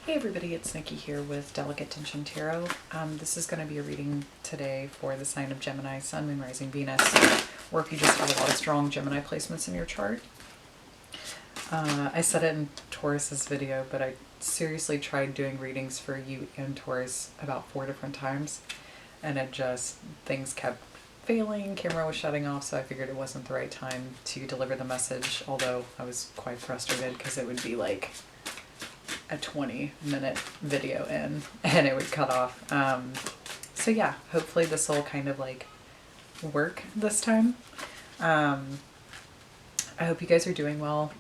Hey everybody, it's Nikki here with Delicate Tension Tarot. This is going to be a reading today for the sign of Gemini, Sun, Moon, Rising, Venus, or if you just have a lot of strong Gemini placements in your chart. I said it in Taurus's video, but I seriously tried doing readings for you and Taurus about 4 different times, and things kept failing, camera was shutting off, so I figured it wasn't the right time to deliver the message, although I was quite frustrated because it would be like a 20-minute video in and it would cut off. So yeah, hopefully this will kind of like work this time. I hope you guys are doing well.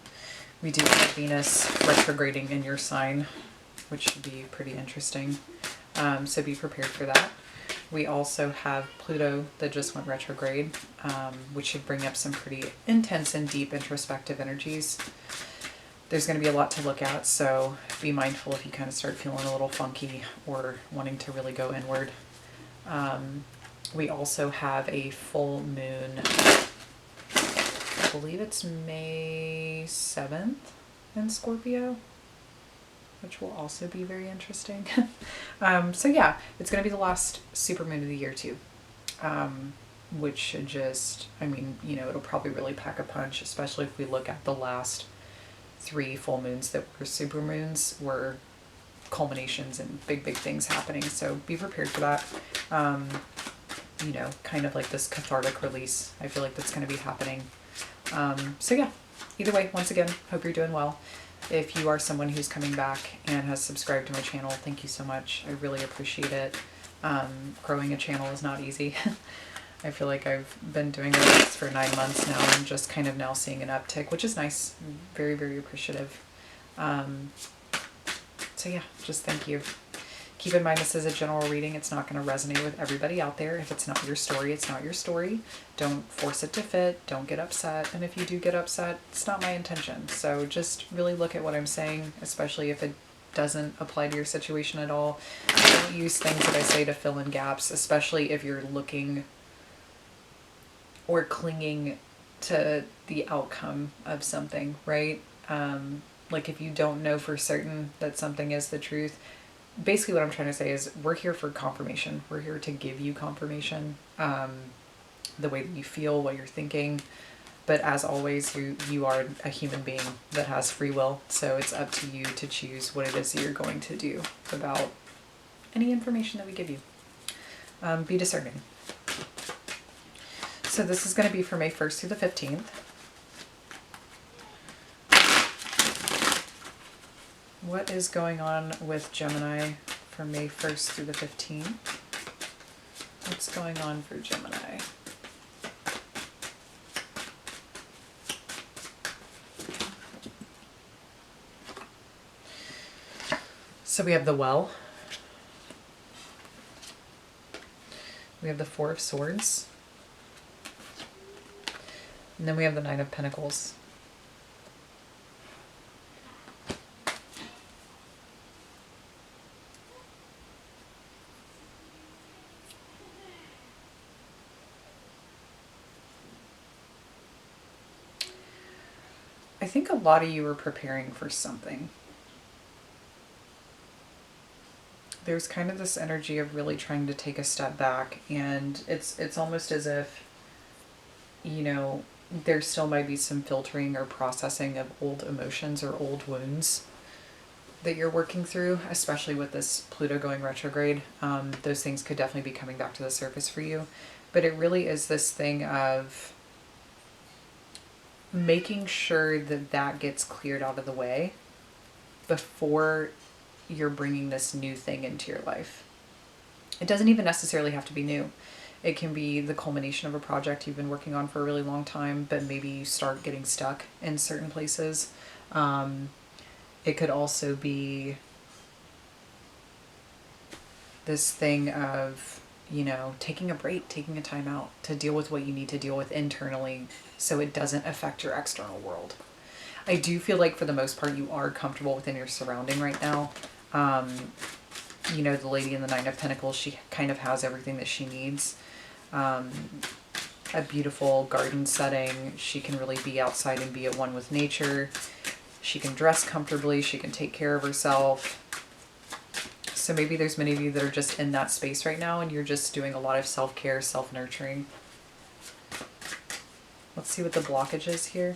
We do have Venus retrograding in your sign, which should be pretty interesting. So be prepared for that. We also have Pluto that just went retrograde, which should bring up some pretty intense and deep introspective energies. There's going to be a lot to look at, so be mindful if you kind of start feeling a little funky or wanting to really go inward. We also have a full moon, I believe it's May 7th in Scorpio, which will also be very interesting. So yeah, it's going to be the last supermoon of the year too, which should just, I mean, you know, it'll probably really pack a punch, especially if we look at the last 3 full moons that were supermoons, were culminations and big things happening. So be prepared for that. You know, kind of like this cathartic release. I feel like that's going to be happening. So yeah, either way, once again, hope you're doing well. If you are someone who's coming back and has subscribed to my channel, thank you so much. I really appreciate it. Growing a channel is not easy. I feel like I've been doing this for 9 months now and just kind of now seeing an uptick, which is nice. I'm very appreciative. So yeah, just thank you. Keep in mind this is a general reading. It's not going to resonate with everybody out there. If it's not your story, it's not your story. Don't force it to fit. Don't get upset. And if you do get upset, it's not my intention. So just really look at what I'm saying, especially if it doesn't apply to your situation at all. Don't use things that I say to fill in gaps, especially if you're looking or clinging to the outcome of something, right? Like if you don't know for certain that something is the truth, basically what I'm trying to say is we're here for confirmation. We're here to give you confirmation, the way that you feel, what you're thinking. But as always, you are a human being that has free will. So it's up to you to choose what it is that you're going to do about any information that we give you. Be discerning. So this is going to be for May 1st through the 15th. What is going on with Gemini from May 1st through the 15th? What's going on for Gemini? So we have the Well. We have the 4 of Swords. And then we have the 9 of Pentacles. I think a lot of you are preparing for something. There's kind of this energy of really trying to take a step back, and it's almost as if, you know, there still might be some filtering or processing of old emotions or old wounds that you're working through, especially with this Pluto going retrograde. Those things could definitely be coming back to the surface for you. But it really is this thing of making sure that that gets cleared out of the way before you're bringing this new thing into your life. It doesn't even necessarily have to be new. It can be the culmination of a project you've been working on for a really long time, but maybe you start getting stuck in certain places. It could also be this thing of, you know, taking a break, taking a time out to deal with what you need to deal with internally so it doesn't affect your external world. I do feel like for the most part you are comfortable within your surrounding right now. You know, the lady in the 9 of Pentacles, she kind of has everything that she needs. A beautiful garden setting. She can really be outside and be at one with nature. She can dress comfortably. She can take care of herself. So maybe there's many of you that are just in that space right now and you're just doing a lot of self-care, self-nurturing. Let's see what the blockage is here.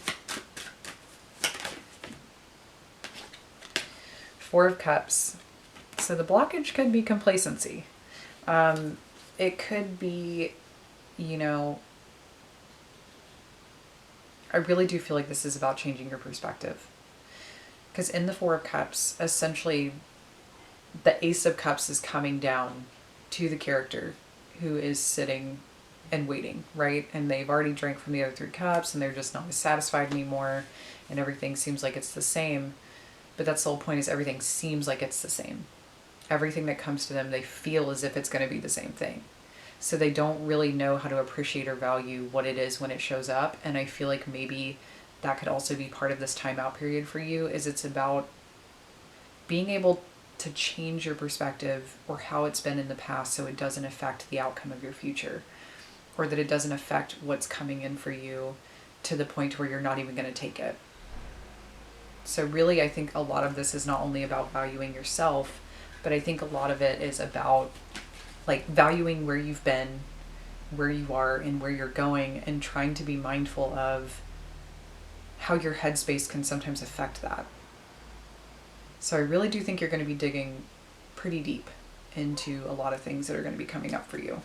Four of Cups. So the blockage could be complacency. It could be, you know, I really do feel like this is about changing your perspective. Because in the Four of Cups, essentially, the Ace of Cups is coming down to the character who is sitting and waiting, right? And they've already drank from the other three cups and they're just not as satisfied anymore and everything seems like it's the same. But that's the whole point, is everything seems like it's the same. Everything that comes to them, they feel as if it's going to be the same thing. So they don't really know how to appreciate or value what it is when it shows up. And I feel like maybe that could also be part of this timeout period for you, is it's about being able to change your perspective or how it's been in the past so it doesn't affect the outcome of your future, or that it doesn't affect what's coming in for you to the point where you're not even going to take it. So really, I think a lot of this is not only about valuing yourself, but I think a lot of it is about like valuing where you've been, where you are, and where you're going, and trying to be mindful of how your headspace can sometimes affect that. So I really do think you're going to be digging pretty deep into a lot of things that are going to be coming up for you.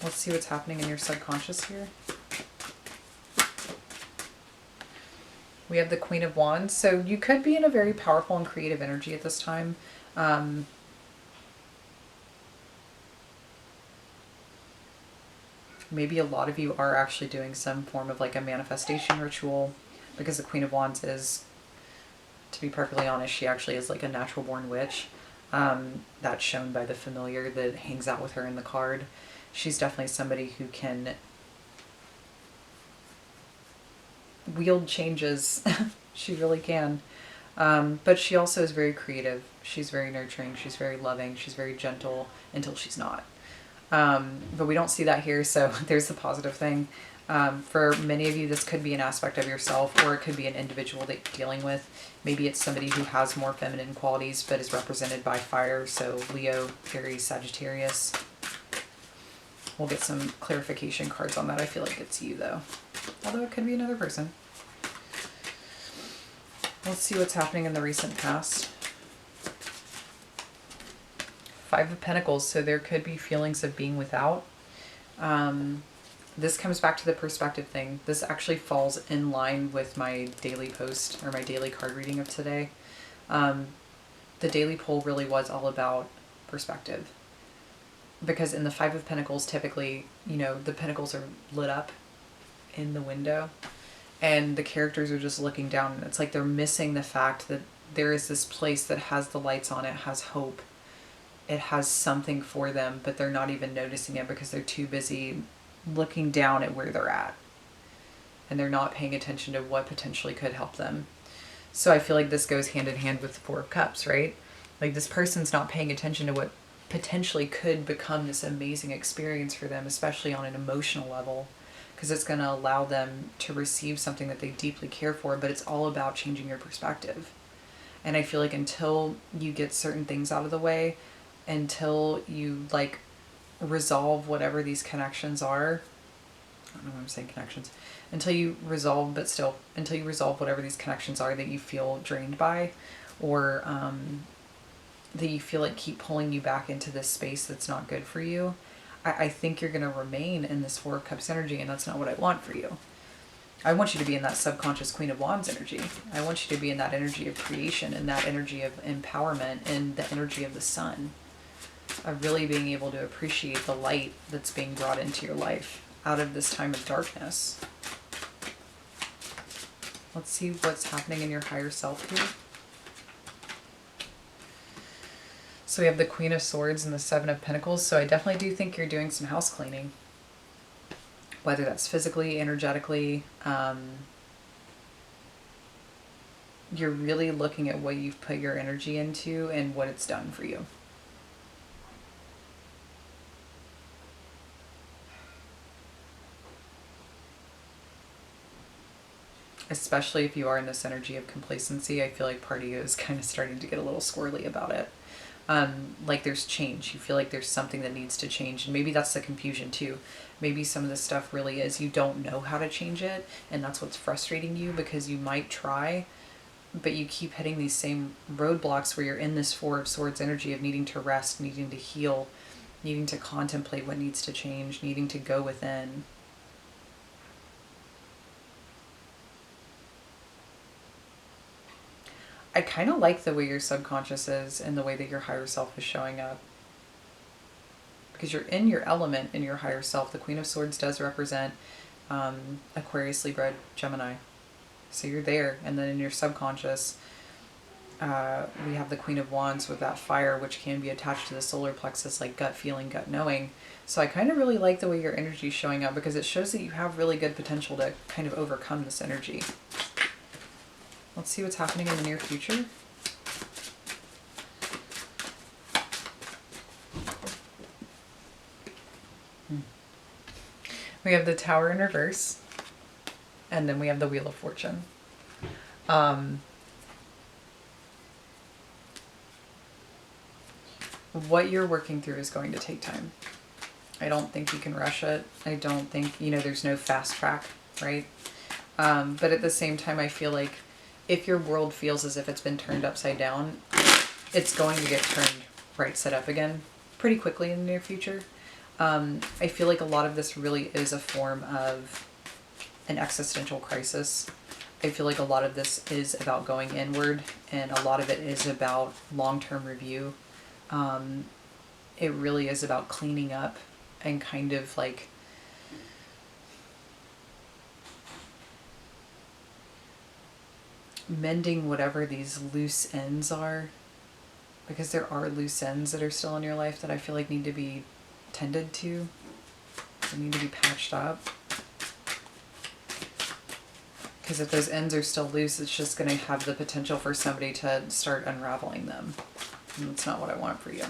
Let's see what's happening in your subconscious here. We have the Queen of Wands. So you could be in a very powerful and creative energy at this time. Maybe a lot of you are actually doing some form of like a manifestation ritual, because the Queen of Wands is, to be perfectly honest, she actually is like a natural born witch. That's shown by the familiar that hangs out with her in the card. She's definitely somebody who can wield changes. She really can. But she also is very creative. She's very nurturing. She's very loving. She's very gentle until she's not. But we don't see that here, so there's the positive thing. For many of you, this could be an aspect of yourself, or it could be an individual that you're dealing with. Maybe it's somebody who has more feminine qualities but is represented by fire, so Leo, Aries, Sagittarius. We'll get some clarification cards on that. I feel like it's you, though. Although it could be another person. Let's see what's happening in the recent past. Five of Pentacles, so there could be feelings of being without. This comes back to the perspective thing. This actually falls in line with my daily post, or my daily card reading of today. The daily poll really was all about perspective. Because in the Five of Pentacles, typically, you know, the pentacles are lit up in the window and the characters are just looking down, and it's like they're missing the fact that there is this place that has the lights on it, has hope, it has something for them, but they're not even noticing it because they're too busy looking down at where they're at, and they're not paying attention to what potentially could help them. So I feel like this goes hand in hand with the Four of Cups, right? Like this person's not paying attention to what potentially could become this amazing experience for them, especially on an emotional level, because it's going to allow them to receive something that they deeply care for, but it's all about changing your perspective. And I feel like until you get certain things out of the way, until you like resolve whatever these connections are, I don't know why I'm saying connections, until you resolve, but still, until you resolve whatever these connections are that you feel drained by, or that you feel like keep pulling you back into this space that's not good for you, I think you're going to remain in this Four of Cups energy, and that's not what I want for you. I want you to be in that subconscious Queen of Wands energy. I want you to be in that energy of creation, and that energy of empowerment, and the energy of the sun, of really being able to appreciate the light that's being brought into your life out of this time of darkness. Let's see what's happening in your higher self here. So we have the Queen of Swords and the Seven of Pentacles. So I definitely do think you're doing some house cleaning, whether that's physically, energetically. You're really looking at what you've put your energy into and what it's done for you. especially if you are in this energy of complacency. I feel like part of you is kind of starting to get a little squirrely about it. Like there's change. You feel like there's something that needs to change. And maybe that's the confusion too. Maybe some of this stuff really is you don't know how to change it. And that's what's frustrating you, because you might try, but you keep hitting these same roadblocks where you're in this Four of Swords energy of needing to rest, needing to heal, needing to contemplate what needs to change, needing to go within. I kind of like the way your subconscious is and the way that your higher self is showing up. Because you're in your element in your higher self. The Queen of Swords does represent Aquarius, Libra, Gemini. So you're there. And then in your subconscious, we have the Queen of Wands with that fire, which can be attached to the solar plexus, like gut feeling, gut knowing. So I kind of really like the way your energy is showing up, because it shows that you have really good potential to kind of overcome this energy. Let's see what's happening in the near future. We have the Tower in reverse, and then we have the Wheel of Fortune. What you're working through is going to take time. I don't think you can rush it. I don't think, there's no fast track, right? But at the same time, I feel like if your world feels as if it's been turned upside down, it's going to get turned right side up again pretty quickly in the near future. I feel like a lot of this really is a form of an existential crisis. I feel like a lot of this is about going inward, and a lot of it is about long-term review. It really is about cleaning up and kind of like mending whatever these loose ends are, because there are loose ends that are still in your life that I feel like need to be tended to. They need to be patched up. Because if those ends are still loose, it's just going to have the potential for somebody to start unraveling them. And that's not what I want for you.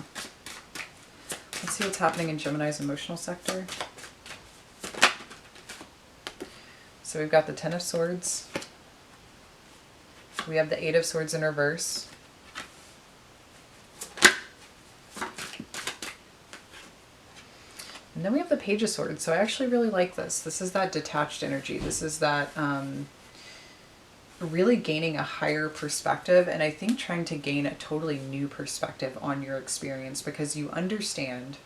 Let's see what's happening in Gemini's emotional sector. So we've got the Ten of Swords. We have the Eight of Swords in reverse. And then we have the Page of Swords. So I actually really like this. This is that detached energy. This is that really gaining a higher perspective, and I think trying to gain a totally new perspective on your experience, because you understand,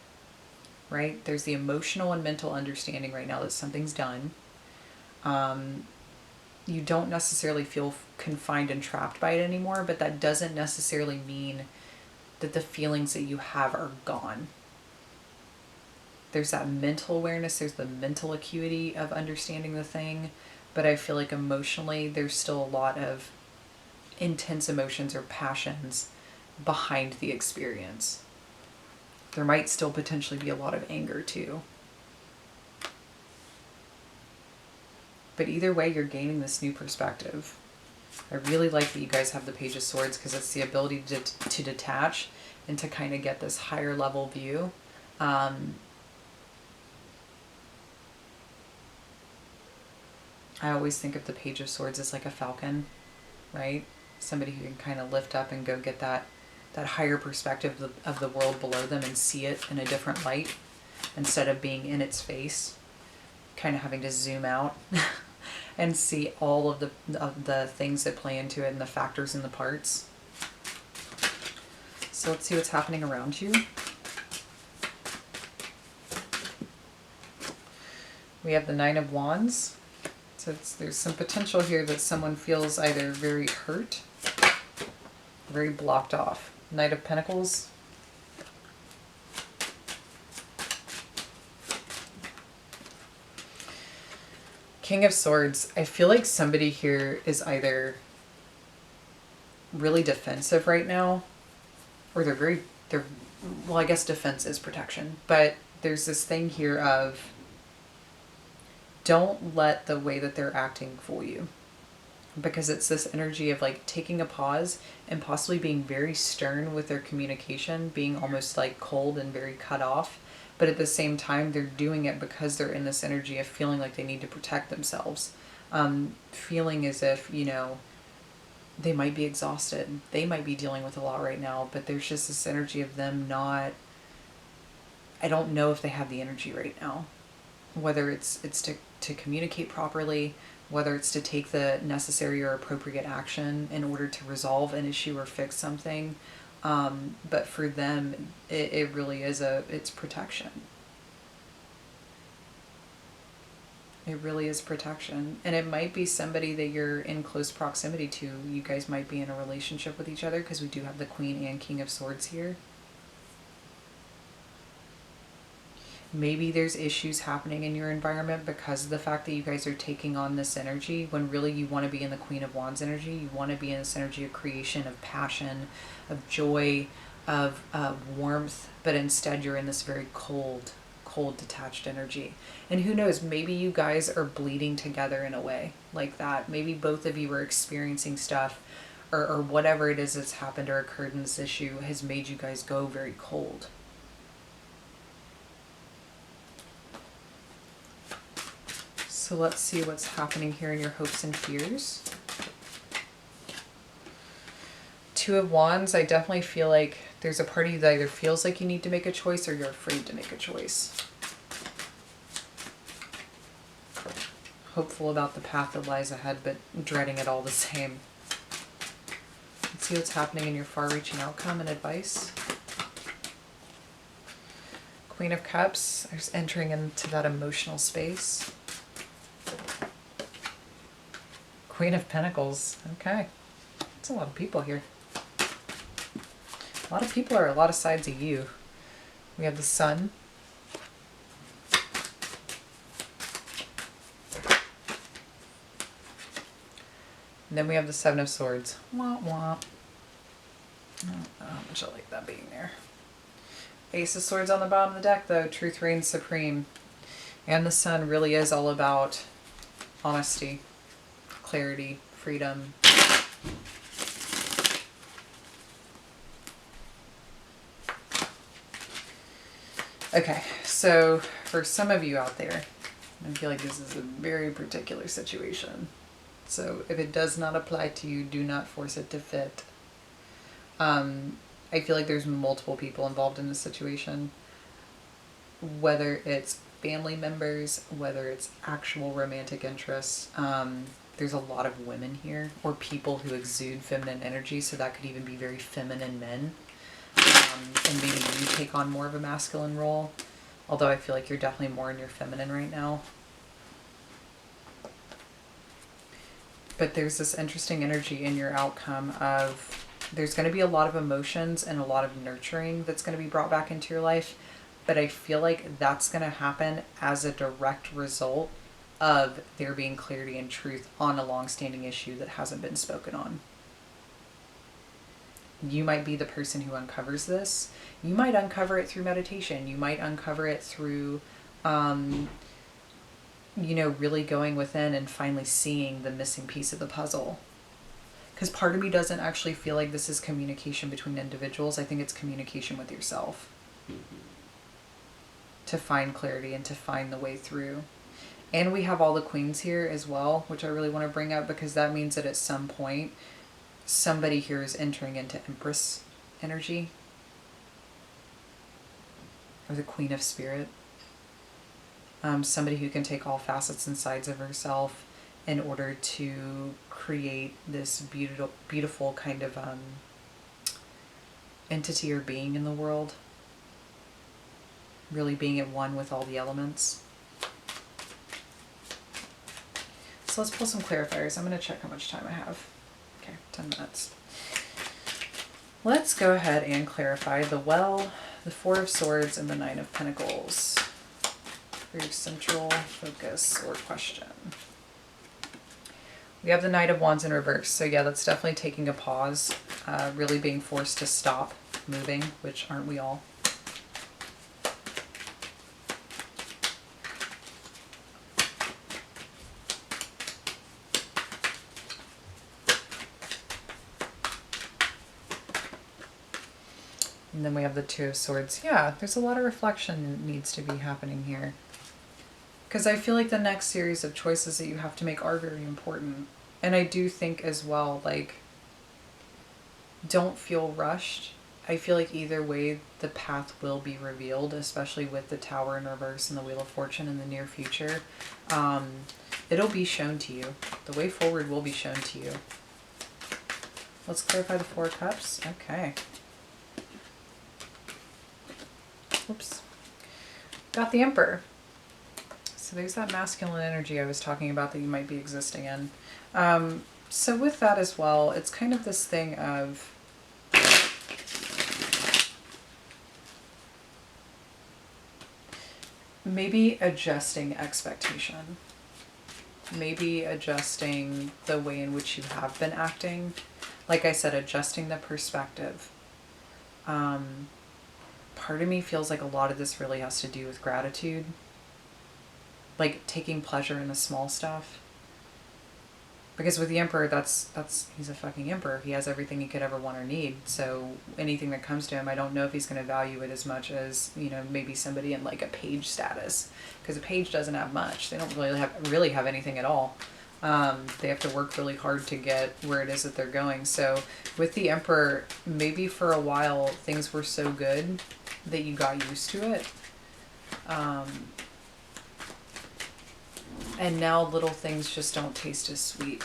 right? There's the emotional and mental understanding right now that something's done. You don't necessarily feel confined and trapped by it anymore, but that doesn't necessarily mean that the feelings that you have are gone. There's that mental awareness, there's the mental acuity of understanding the thing, but I feel like emotionally there's still a lot of intense emotions or passions behind the experience. There might still potentially be a lot of anger too. But either way, you're gaining this new perspective. I really like that you guys have the Page of Swords, because it's the ability to detach and to kind of get this higher level view. I always think of the Page of Swords as like a falcon, right? Somebody who can kind of lift up and go get that higher perspective of the world below them and see it in a different light, instead of being in its face, kind of having to zoom out and see all of the things that play into it and the factors and the parts. So let's see what's happening around you. We have the Nine of Wands. So there's some potential here that someone feels either very hurt, very blocked off. Knight of Pentacles. King of Swords. I feel like somebody here is either really defensive right now, or well, I guess defense is protection, but there's this thing here of don't let the way that they're acting fool you, because it's this energy of like taking a pause and possibly being very stern with their communication, being almost like cold and very cut off. But at the same time, they're doing it because they're in this energy of feeling like they need to protect themselves. feeling as if, you know, they might be exhausted. They might be dealing with a lot right now, but there's just this energy of them not, I don't know if they have the energy right now. Whether it's to communicate properly, whether it's to take the necessary or appropriate action in order to resolve an issue or fix something. But for them, it really is it's protection. It really is protection. And it might be somebody that you're in close proximity to. You guys might be in a relationship with each other, because we do have the Queen and King of Swords here. Maybe there's issues happening in your environment because of the fact that you guys are taking on this energy, when really you want to be in the Queen of Wands energy. You want to be in this energy of creation, of passion, of joy, of warmth, but instead you're in this very cold, detached energy. And who knows, maybe you guys are bleeding together in a way like that. Maybe both of you are experiencing stuff, or whatever it is that's happened or occurred in this issue has made you guys go very cold. So let's see what's happening here in your hopes and fears. Two of Wands, I definitely feel like there's a part of you that either feels like you need to make a choice or you're afraid to make a choice. Hopeful about the path that lies ahead, but dreading it all the same. Let's see what's happening in your far-reaching outcome and advice. Queen of Cups, there's entering into that emotional space. Queen of Pentacles. Okay. That's a lot of people here. A lot of people are a lot of sides of you. We have the Sun. And then we have the Seven of Swords. Wah, wah. I don't know how much I like that being there. Ace of Swords on the bottom of the deck, though. Truth reigns supreme. And the Sun really is all about honesty, clarity, freedom. Okay, so for some of you out there, I feel like this is a very particular situation. So if it does not apply to you, do not force it to fit. I feel like there's multiple people involved in this situation, whether it's family members, whether it's actual romantic interests. There's a lot of women here, or people who exude feminine energy, so that could even be very feminine men. And maybe you take on more of a masculine role, although I feel like you're definitely more in your feminine right now. But there's this interesting energy in your outcome of there's going to be a lot of emotions and a lot of nurturing that's going to be brought back into your life. But I feel like that's going to happen as a direct result of there being clarity and truth on a long-standing issue that hasn't been spoken on. You might be the person who uncovers this. You might uncover it through meditation. You might uncover it through, really going within and finally seeing the missing piece of the puzzle. Because part of me doesn't actually feel like this is communication between individuals. I think it's communication with yourself. To find clarity and to find the way through. And we have all the queens here as well, which I really want to bring up, because that means that at some point, somebody here is entering into Empress energy. Or the Queen of Spirit. Somebody who can take all facets and sides of herself in order to create this beautiful kind of entity or being in the world. Really being at one with all the elements. So let's pull some clarifiers. I'm going to check how much time I have. Okay, 10 minutes. Let's go ahead and clarify the Well, the Four of Swords, and the Nine of Pentacles for your central focus or question. We have the Knight of Wands in reverse. So yeah, that's definitely taking a pause, really being forced to stop moving, which aren't we all? And then we have the Two of Swords. Yeah, there's a lot of reflection that needs to be happening here. Because I feel like the next series of choices that you have to make are very important. And I do think as well, like, don't feel rushed. I feel like either way, the path will be revealed, especially with the Tower in reverse and the Wheel of Fortune in the near future. It'll be shown to you. The way forward will be shown to you. Let's clarify the Four of Cups. Okay. Oops. Got the Emperor. So there's that masculine energy I was talking about that you might be existing in. So with that as well, it's kind of this thing of maybe adjusting expectation. Maybe adjusting the way in which you have been acting. Like I said, adjusting the perspective. Part of me feels like a lot of this really has to do with gratitude. Like taking pleasure in the small stuff. Because with the Emperor, he's a fucking Emperor. He has everything he could ever want or need. So anything that comes to him, I don't know if he's going to value it as much as, you know, maybe somebody in like a page status. Because a page doesn't have much. They don't really have anything at all. They have to work really hard to get where it is that they're going. So with the Emperor, maybe for a while things were so good that you got used to it. And now little things just don't taste as sweet.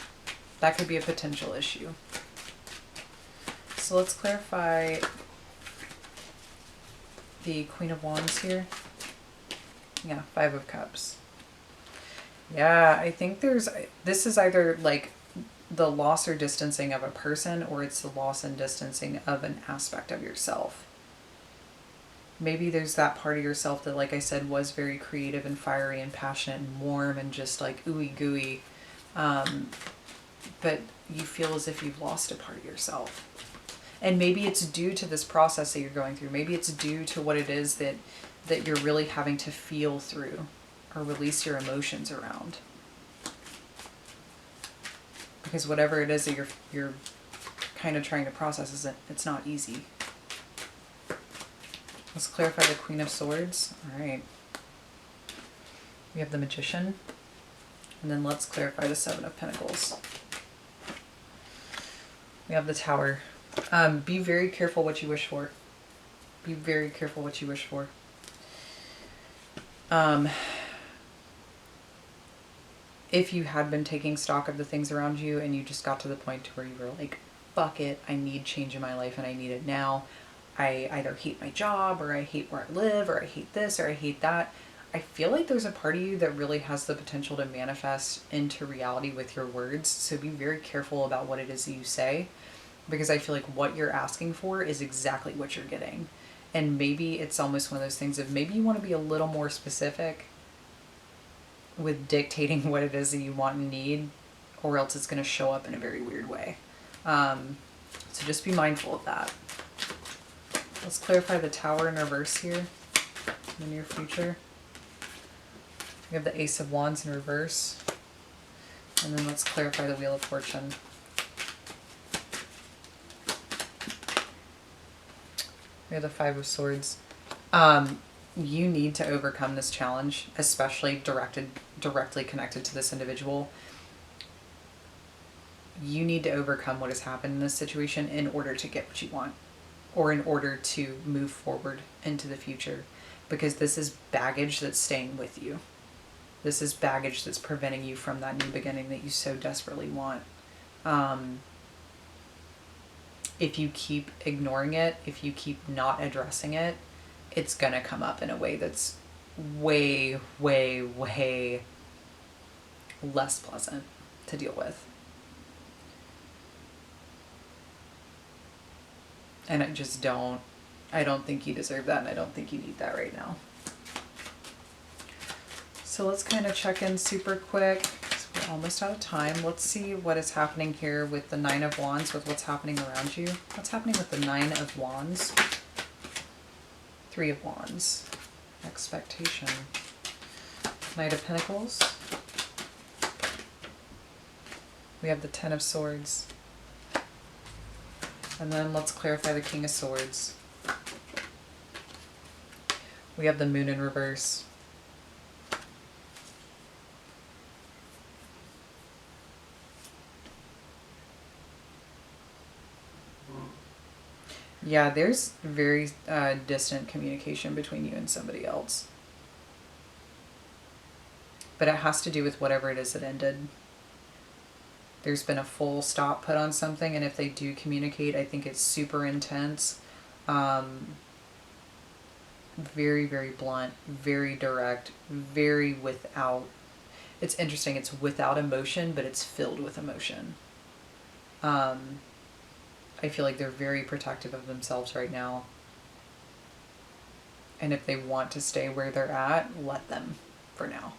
That could be a potential issue. So let's clarify the Queen of Wands here. Yeah, Five of Cups. Yeah, I think this is either like the loss or distancing of a person, or it's the loss and distancing of an aspect of yourself. Maybe there's that part of yourself that, like I said, was very creative and fiery and passionate and warm and just like ooey gooey. But you feel as if you've lost a part of yourself. And maybe it's due to this process that you're going through. Maybe it's due to what it is that you're really having to feel through or release your emotions around. Because whatever it is that you're kind of trying to process, it's not easy. Let's clarify the Queen of Swords. All right. We have the Magician. And then let's clarify the Seven of Pentacles. We have the Tower. Be very careful what you wish for. Be very careful what you wish for. If you had been taking stock of the things around you and you just got to the point where you were like, fuck it, I need change in my life and I need it now. I either hate my job, or I hate where I live, or I hate this, or I hate that. I feel like there's a part of you that really has the potential to manifest into reality with your words. So be very careful about what it is that you say, because I feel like what you're asking for is exactly what you're getting. And maybe it's almost one of those things of maybe you want to be a little more specific with dictating what it is that you want and need, or else it's going to show up in a very weird way. So just be mindful of that. Let's clarify the Tower in reverse here in the near future. We have the Ace of Wands in reverse. And then let's clarify the Wheel of Fortune. We have the Five of Swords. You need to overcome this challenge, especially directly connected to this individual. You need to overcome what has happened in this situation in order to get what you want, or in order to move forward into the future, because this is baggage that's staying with you. This is baggage that's preventing you from that new beginning that you so desperately want. If you keep ignoring it, if you keep not addressing it, it's going to come up in a way that's way, way, way less pleasant to deal with. And I don't think you deserve that, and I don't think you need that right now. So let's kind of check in super quick. We're almost out of time. Let's see what is happening here with the Nine of Wands, with what's happening around you. What's happening with the Nine of Wands? Three of Wands. Expectation. Knight of Pentacles. We have the Ten of Swords. And then let's clarify the King of Swords. We have the Moon in reverse. Yeah, there's very distant communication between you and somebody else. But it has to do with whatever it is that ended. There's been a full stop put on something, and if they do communicate, I think it's super intense. Very, very blunt, very direct, very without... It's interesting, it's without emotion, but it's filled with emotion. I feel like they're very protective of themselves right now. And if they want to stay where they're at, let them for now.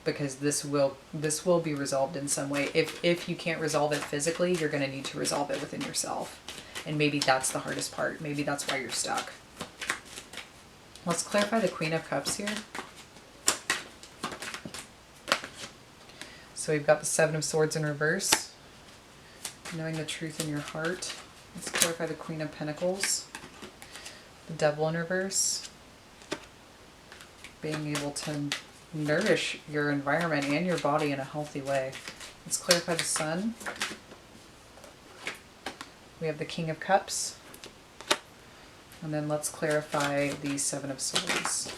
Because this will be resolved in some way. If you can't resolve it physically, you're going to need to resolve it within yourself. And maybe that's the hardest part. Maybe that's why you're stuck. Let's clarify the Queen of Cups here. So we've got the Seven of Swords in reverse. Knowing the truth in your heart. Let's clarify the Queen of Pentacles. The Devil in reverse. Being able to nourish your environment and your body in a healthy way. Let's clarify the Sun. We have the King of Cups. And then let's clarify the Seven of Swords.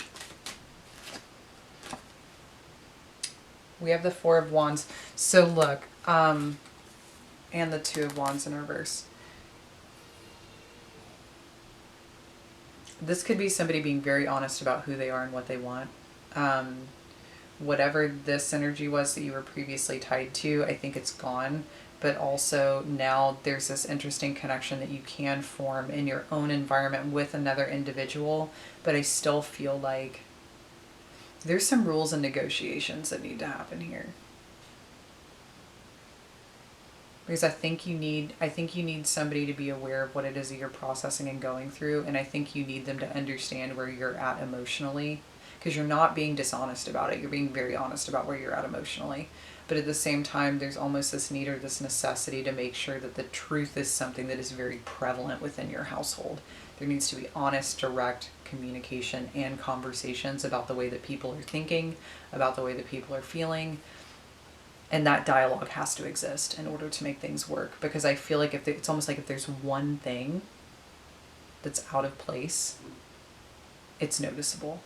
We have the Four of Wands. So look, and the Two of Wands in reverse. This could be somebody being very honest about who they are and what they want. Whatever this energy was that you were previously tied to, I think it's gone. But also now there's this interesting connection that you can form in your own environment with another individual. But I still feel like there's some rules and negotiations that need to happen here. Because I think you need somebody to be aware of what it is that you're processing and going through. And I think you need them to understand where you're at emotionally. Because you're not being dishonest about it. You're being very honest about where you're at emotionally. But at the same time, there's almost this need or this necessity to make sure that the truth is something that is very prevalent within your household. There needs to be honest, direct communication and conversations about the way that people are thinking, about the way that people are feeling. And that dialogue has to exist in order to make things work. Because I feel like it's almost like if there's one thing that's out of place, it's noticeable.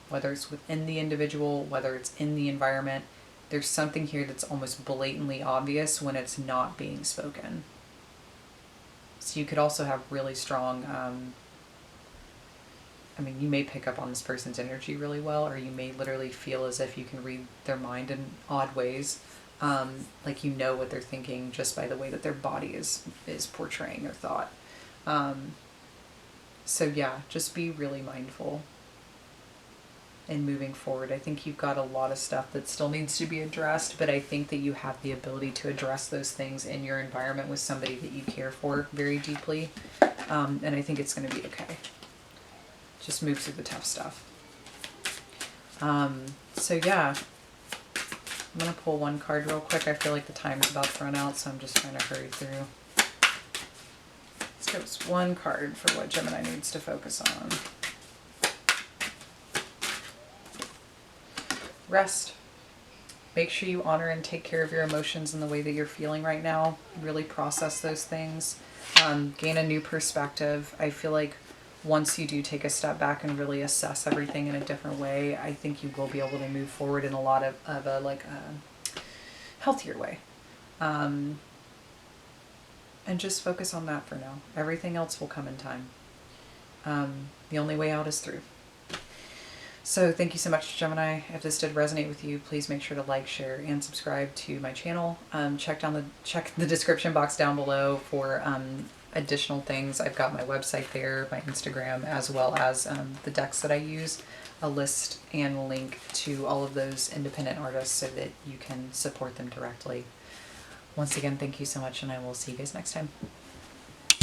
Whether it's within the individual, whether it's in the environment, there's something here that's almost blatantly obvious when it's not being spoken. So you could also have really strong, you may pick up on this person's energy really well, or you may literally feel as if you can read their mind in odd ways. Like you know what they're thinking just by the way that their body is portraying their thought. So yeah, just be really mindful. And moving forward, I think you've got a lot of stuff that still needs to be addressed, but I think that you have the ability to address those things in your environment with somebody that you care for very deeply. And I think it's going to be okay. Just move through the tough stuff. So yeah, I'm going to pull one card real quick. I feel like the time is about to run out, so I'm just trying to hurry through. Let's give us one card for what Gemini needs to focus on. Rest. Make sure you honor and take care of your emotions in the way that you're feeling right now. Really process those things. Gain a new perspective. I feel like once you do take a step back and really assess everything in a different way, I think you will be able to move forward in a lot of a healthier way. And just focus on that for now. Everything else will come in time. The only way out is through. So thank you so much, Gemini. If this did resonate with you, please make sure to like, share, and subscribe to my channel. Check the description box down below for additional things. I've got my website there, my Instagram, as well as the decks that I use, a list and link to all of those independent artists so that you can support them directly. Once again, thank you so much, and I will see you guys next time.